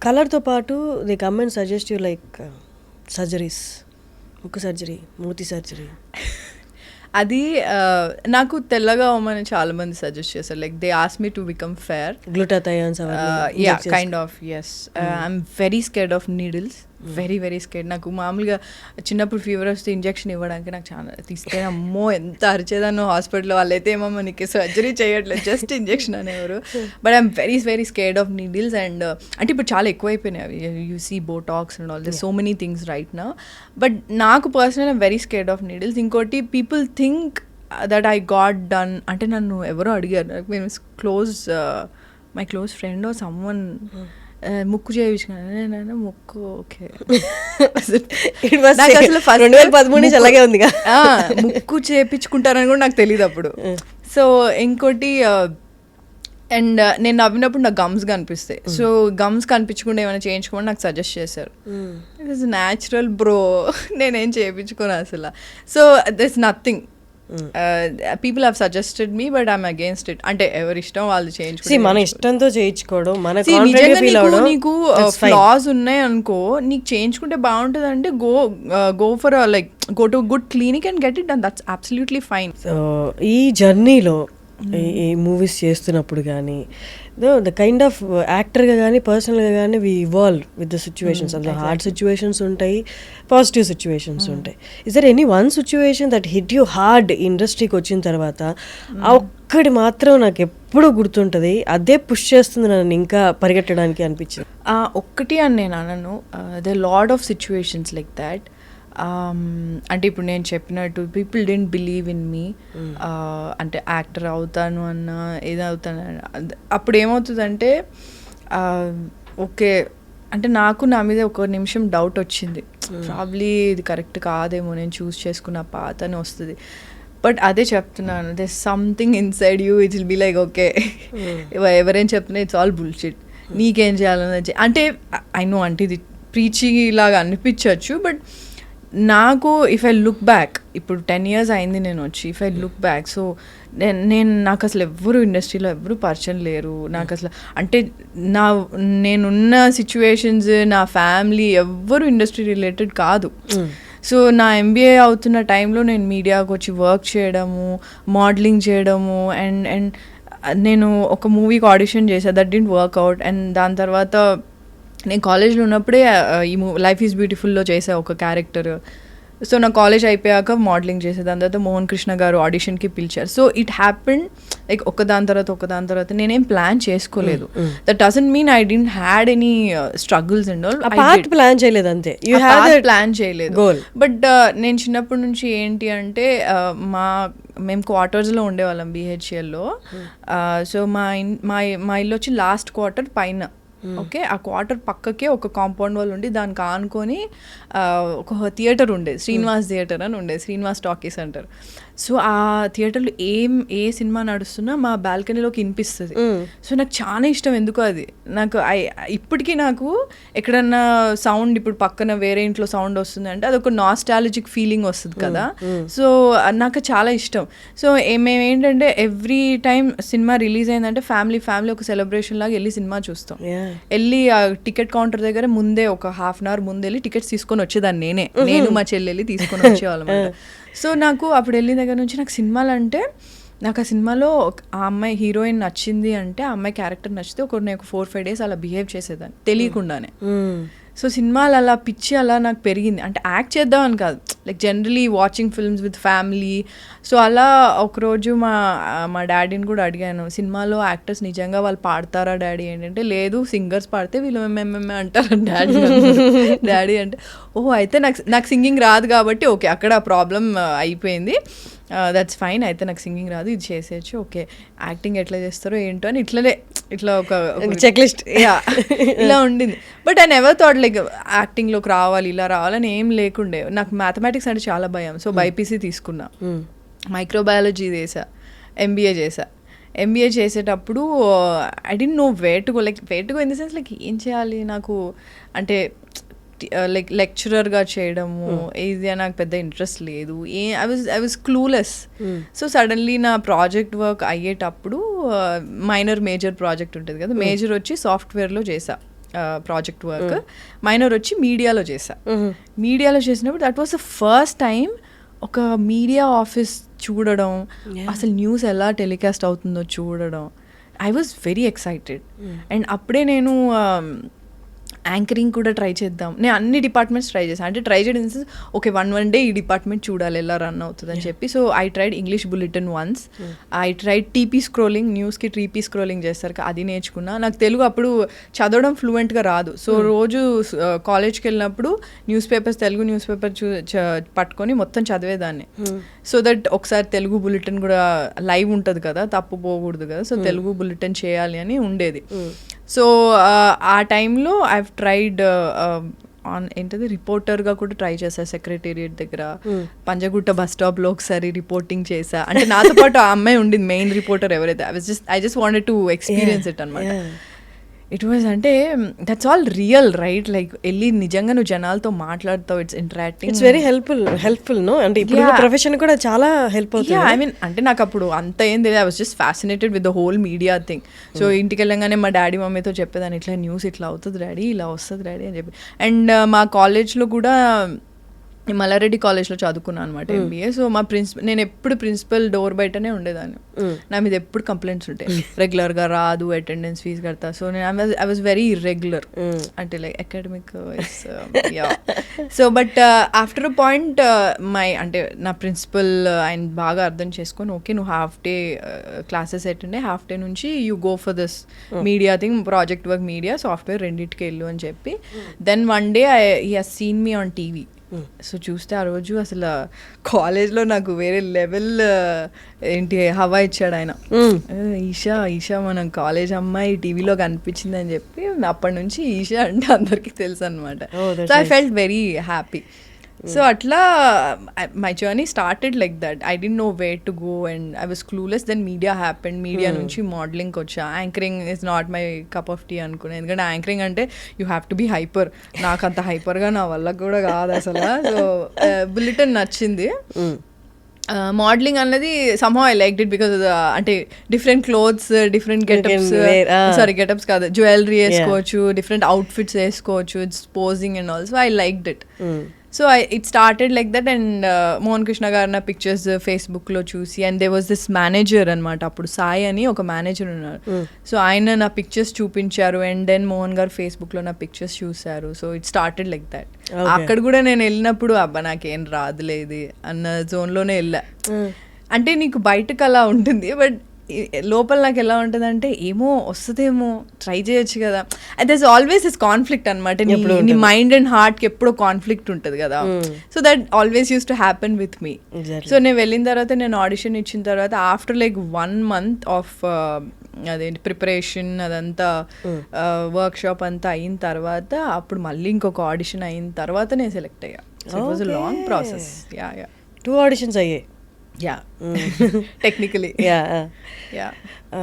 కలర్తో పాటు they come and suggest you like surgeries, ముక్కు సర్జరీ, మూతి సర్జరీ. అది నాకు తెల్లగా అవ్వమని చాలా మంది సజెస్ట్ చేశారు. Like they ask me to become fair. Glutathiones యా కైండ్ ఆఫ్ ఎస్. I'm very scared of needles, very very scared. నాకు మామూలుగా చిన్నప్పుడు ఫీవర్ వస్తే ఇంజెక్షన్ ఇవ్వడానికి నాకు చాలా తీస్తే అమ్మో ఎంత అరిచేదాను హాస్పిటల్లో. వాళ్ళైతే ఏమో మనకి సర్జరీ చేయట్లేదు, జస్ట్ ఇంజెక్షన్ అనేవారు. But I'm very very scared of needles. And అంటే ఇప్పుడు చాలా ఎక్కువైపోయినాయి అవి. You see Botox and all this so many things right now. But నాకు personal I'm very scared of needles. ఇంకోటి people think that I got done అంటే నన్ను ఎవరో అడిగారు, మేము my close friend or someone ముక్కు చేయించుకున్నాను. ముక్కు ఓకే, అసలు 2013 నుంచి అలాగే ఉంది. ముక్కు చేయించుకుంటారని కూడా నాకు తెలియదు అప్పుడు. సో ఇంకోటి అండ్ నేను నవ్వినప్పుడు నాకు గమ్స్ కనిపిస్తాయి. సో గమ్స్ కనిపించకుండా ఏమైనా చేయించుకోమని నాకు సజెస్ట్ చేశారు. ఇట్ ఈస్ న్యాచురల్ బ్రో, నేనేం చేయించుకోను అసలు. So this nothing. People have suggested me but I'm against it. అంటే ఎవరి ఇష్టం వాళ్ళు చేయించుకో, మన ఇష్టంతో చేయించుకోవడం. నీకు ఫ్లాస్ ఉన్నాయి అనుకో, నీకు చేయించుకుంటే బాగుంటుంది అంటే go for like go to good clinic and get it done. That's absolutely fine. So ఈ జర్నీలో ఈ మూవీస్ చేస్తున్నప్పుడు కానీ ద కైండ్ ఆఫ్ యాక్టర్గా కానీ పర్సనల్గా కానీ we evolve with the situations. అందులో హార్డ్ సిచ్యువేషన్స్ ఉంటాయి, పాజిటివ్ సిచ్యువేషన్స్ ఉంటాయి. Is there any one situation that hit you hard ఇండస్ట్రీకి వచ్చిన తర్వాత? ఆ ఒక్కటి మాత్రం నాకు ఎప్పుడూ గుర్తుంటుంది, అదే పుష్ చేస్తుంది నన్ను ఇంకా పరిగెట్టడానికి అనిపించింది. ఒక్కటి అని నేను అనను, the lot of situations like that. అంటే ఇప్పుడు నేను చెప్పినట్టు people don't believe in me. అంటే యాక్టర్ అవుతాను అన్న ఏదవుతాను అప్పుడు ఏమవుతుందంటే ఓకే అంటే నాకు నా మీద ఒక నిమిషం డౌట్ వచ్చింది, ప్రాబ్లీ ఇది కరెక్ట్ కాదేమో, నేను చూస్ చేసుకున్న పాత అని వస్తుంది. బట్ అదే చెప్తున్నాను, they something inside you it will be like okay ఎవరేం చెప్తున్నా ఇట్స్ ఆల్ బుల్షిట్, నీకేం చేయాలని. అంటే ఐ నో అంటే ఇది ప్రీచీ లాగా అనిపించవచ్చు, బట్ నాకు ఇఫ్ ఐ లుక్ బ్యాక్, ఇప్పుడు 10 years అయింది నేను వచ్చి, if I look back, so నాకు అసలు ఎవ్వరు ఇండస్ట్రీలో ఎవ్వరు పరిచయం లేరు నాకు అసలు. అంటే నేనున్న సిచ్యువేషన్స్, నా ఫ్యామిలీ ఎవ్వరు ఇండస్ట్రీ రిలేటెడ్ కాదు. సో నా MBA అవుతున్న టైంలో నేను మీడియాకి వచ్చి వర్క్ చేయడము, మోడలింగ్ చేయడము, అండ్ నేను ఒక మూవీకి ఆడిషన్ చేశాను, that didn't work out. And దాని తర్వాత నేను కాలేజ్లో ఉన్నప్పుడే ఈ లైఫ్ ఈజ్ బ్యూటిఫుల్లో చేసా ఒక క్యారెక్టర్. సో నా కాలేజ్ అయిపోయాక మోడలింగ్ చేసే, దాని తర్వాత మోహన్ కృష్ణ గారు ఆడిషన్కి పిలిచారు. సో ఇట్ హ్యాపెండ్ లైక్ ఒకదాని తర్వాత నేనేం ప్లాన్ చేసుకోలేదు. That doesn't mean I didn't had any struggles and all. Plan చేయలేదు అంతే, ప్లాన్ చేయలేదు. బట్ నేను చిన్నప్పటి నుంచి ఏంటి అంటే మేము క్వార్టర్స్లో ఉండేవాళ్ళం BHLలో. సో మా ఇల్లు వచ్చి లాస్ట్ క్వార్టర్ పైన. ఓకే, ఆ క్వార్టర్ పక్కకే ఒక కాంపౌండ్ వాల్ ఉండి దానికి ఆనుకొని ఒక థియేటర్ ఉండేది, శ్రీనివాస్ థియేటర్ అని ఉండేది, శ్రీనివాస్ టాకీస్ అంటారు. సో ఆ థియేటర్లో ఏ సినిమా నడుస్తున్నా మా బాల్కనీలోకి వినిపిస్తుంది. సో నాకు చాలా ఇష్టం ఎందుకో అది. నాకు ఇప్పటికీ నాకు ఎక్కడన్నా సౌండ్, ఇప్పుడు పక్కన వేరే ఇంట్లో సౌండ్ వస్తుంది అంటే అదొక నాస్టాలజిక్ ఫీలింగ్ వస్తుంది కదా. సో నాకు చాలా ఇష్టం. సో మేము ఏంటంటే ఎవ్రీ టైం సినిమా రిలీజ్ అయిందంటే ఫ్యామిలీ ఒక సెలబ్రేషన్ లాగా వెళ్ళి సినిమా చూస్తాం. వెళ్ళి ఆ టికెట్ కౌంటర్ దగ్గర ముందే ఒక ½ hour ముందు వెళ్ళి టికెట్స్ తీసుకొని వచ్చేదాన్ని నేను మా చెల్లెళ్ళి తీసుకొని వచ్చేవాళ్ళం. సో నాకు అప్పుడు వెళ్ళిన దగ్గర నుంచి నాకు సినిమాలు అంటే, నాకు ఆ సినిమాలో ఆ అమ్మాయి హీరోయిన్ నచ్చింది అంటే, ఆ అమ్మాయి క్యారెక్టర్ నచ్చితే నేను ఒక 4-5 days అలా బిహేవ్ చేసేదాన్ని తెలియకుండానే. సో సినిమాలు అలా పిచ్చి అలా నాకు పెరిగింది. అంటే యాక్ట్ చేద్దామని కాదు, like generally watching films with family. So అలా ఒకరోజు మా డాడీని కూడా అడిగాను, సినిమాలో యాక్టర్స్ నిజంగా వాళ్ళు పాడతారా డాడీ ఏంటంటే, లేదు సింగర్స్ పాడితే వీళ్ళు మేమే అంటారు డాడీ అంటే ఓహో అయితే నాకు సింగింగ్ రాదు కాబట్టి ఓకే అక్కడ ప్రాబ్లం అయిపోయింది, దట్స్ ఫైన్, అయితే నాకు సింగింగ్ రాదు ఇది చేసేయచ్చు, ఓకే యాక్టింగ్ ఎట్లా చేస్తారో ఏంటో అని ఇట్లా ఒక చెక్ లిస్ట్ ఇలా ఉండింది. But I never thought like యాక్టింగ్లోకి రావాలి ఇలా రావాలని ఏం లేకుండే. నాకు మ్యాథమెటిక్స్ అంటే చాలా భయం. సో బైపీసీ తీసుకున్నా, మైక్రోబయాలజీ చేసా, ఎంబీఏ చేసేటప్పుడు I don't know where to go in the sense like ఏం చేయాలి నాకు అంటే లైక్ లెక్చరర్గా చేయడము ఇది నాకు పెద్ద ఇంట్రెస్ట్ లేదు. I was clueless. So suddenly నా ప్రాజెక్ట్ వర్క్ అయ్యేటప్పుడు మేజర్ ప్రాజెక్ట్ ఉంటుంది కదా, మేజర్ వచ్చి సాఫ్ట్వేర్లో చేసా, ప్రాజెక్ట్ వర్క్, మైనర్ వచ్చి మీడియాలో చేశా. మీడియాలో చేసినప్పుడు that was the first time ఒక మీడియా ఆఫీస్ చూడడం, అసలు న్యూస్ ఎలా టెలికాస్ట్ అవుతుందో చూడడం. I was very excited. And అప్పుడే నేను యాంకరింగ్ కూడా ట్రై చేద్దాం, నేను అన్ని డిపార్ట్మెంట్స్ ట్రై చేశాను. అంటే ట్రై చేయడం ఓకే వన్ డే ఈ డిపార్ట్మెంట్ చూడాలి ఎలా రన్ అవుతుంది అని చెప్పి. So I tried English bulletin once, I tried TP scrolling, న్యూస్కి టీపీ స్క్రోలింగ్ చేస్తారు అది నేర్చుకున్నా. నాకు తెలుగు అప్పుడు చదవడం ఫ్లూయెంట్గా రాదు. సో రోజు కాలేజ్కి వెళ్ళినప్పుడు news papers, Telugu news paper పట్టుకొని మొత్తం చదివేదాన్ని. సో దట్ ఒకసారి తెలుగు బులెటిన్ కూడా లైవ్ ఉంటుంది కదా, తప్పు పోకూడదు కదా, సో తెలుగు బులెటిన్ చేయాలి అని ఉండేది. సో ఆ టైంలో ఐ ట్రైడ్ ఏంటది రిపోర్టర్గా కూడా ట్రై చేశా సెక్రటేరియట్ దగ్గర, పంజగుట్ట బస్ స్టాప్లో ఒకసారి రిపోర్టింగ్ చేశా. అంటే నాతో పాటు ఆ అమ్మాయి ఉండింది మెయిన్ రిపోర్టర్ ఎవరైతే. I just wanted to experience it అనమాట. ఇట్ వాజ్ అంటే that's all real right, like వెళ్ళి నిజంగా నువ్వు జనాలతో మాట్లాడతావు, it's interacting, it's very helpful no. అంటే ఇప్పుడు ప్రొఫెషన్ కూడా చాలా హెల్ప్ అవుతుంది. ఐ మీన్ అంటే నాకు అప్పుడు అంత ఏం తెలియదు, I was just fascinated with the whole media thing. So ఇంటికి వెళ్ళగానే మా డాడీ మమ్మీతో చెప్పేదాన్ని, ఇట్లా న్యూస్ ఇట్లా అవుతుంది డాడీ, ఇలా వస్తుంది డాడీ అని చెప్పి. అండ్ మా కాలేజ్లో కూడా మల్లారెడ్డి కాలేజ్లో చదువుకున్నాను అనమాట ఎంబీఏ. సో మా నేను ఎప్పుడు ప్రిన్సిపల్ డోర్ బయటనే ఉండేదాన్ని. నా మీద ఎప్పుడు కంప్లైంట్స్ ఉంటాయి, రెగ్యులర్గా రాదు, అటెండెన్స్ ఫీజు కడతా. సో నేను ఐ వాజ్ వెరీ ఇర్రెగ్యులర్, అంటే like academic so but after a point అంటే నా ప్రిన్సిపల్ ఆయన బాగా అర్థం చేసుకొని, ఓకే నువ్వు హాఫ్ డే క్లాసెస్ అటెండ్ అయ్యి హాఫ్ డే నుంచి you go for this media thing, project work, media, software రెండింటికి వెళ్ళు అని చెప్పి. Then one day he has seen me on TV. So చూస్తే ఆ రోజు అసలు కాలేజ్లో నాకు వేరే లెవెల్ ఏంటి హవా ఇచ్చాడు ఆయన. ఈషా మనం కాలేజ్ అమ్మాయి టీవీలో కనిపించింది అని చెప్పి అప్పటి నుంచి ఈషా అంటే అందరికీ తెలుసు అనమాట. So I felt very happy. So అట్లా my journey started like that. I don't know where to go and I was clueless. Then media happened. Media నుంచి మోడలింగ్కి వచ్చా. Anchoring is not my cup of tea అనుకున్నాను, ఎందుకంటే anchoring అంటే you have to be hyper. నాకు అంత హైపర్గా నా వల్ల కూడా కాదు అసలు. సో బులెటిన్ నచ్చింది. మోడలింగ్ అన్నది somehow I liked it because అంటే డిఫరెంట్ క్లోత్స్, డిఫరెంట్ గెటప్స్ కాదు, జ్యువెలరీ వేసుకోవచ్చు, డిఫరెంట్ అవుట్ఫిట్స్ వేసుకోవచ్చు, it's posing and also I liked it. So it started like that. And Mohan Krishna గారు నా పిక్చర్స్ ఫేస్బుక్లో చూసి, and they was this manager అనమాట అప్పుడు, సాయి అని ఒక మేనేజర్ ఉన్నారు. సో ఆయన నా పిక్చర్స్ చూపించారు, అండ్ దెన్ మోహన్ గారు ఫేస్బుక్లో నా పిక్చర్స్ చూశారు. So it started like that. అక్కడ కూడా నేను వెళ్ళినప్పుడు అబ్బా నాకేం రాదులేదు అన్న జోన్లోనే వెళ్ళా. అంటే నీకు బయటకు అలా ఉంటుంది, బట్ లోపల నాకు ఎలా ఉంటుంది అంటే ఏమో వస్తుందేమో, ట్రై చేయొచ్చు కదా. దట్స్ ఆల్వేస్ ఇస్ కాన్ఫ్లిక్ట్ అనమాట. నీ మైండ్ అండ్ హార్ట్కి ఎప్పుడో కాన్ఫ్లిక్ట్ ఉంటుంది కదా. So that always use to happen with me. So నేను వెళ్ళిన తర్వాత, నేను ఆడిషన్ ఇచ్చిన తర్వాత, ఆఫ్టర్ లైక్ 1 month ఆఫ్ అదేంటి ప్రిపరేషన్ అదంతా వర్క్ షాప్ అంతా అయిన తర్వాత, అప్పుడు మళ్ళీ ఇంకొక ఆడిషన్ అయిన తర్వాత నేను సెలెక్ట్ అయ్యా. So it was a long process. 2 auditions అయ్యాయి. Yeah. Technically. Yeah.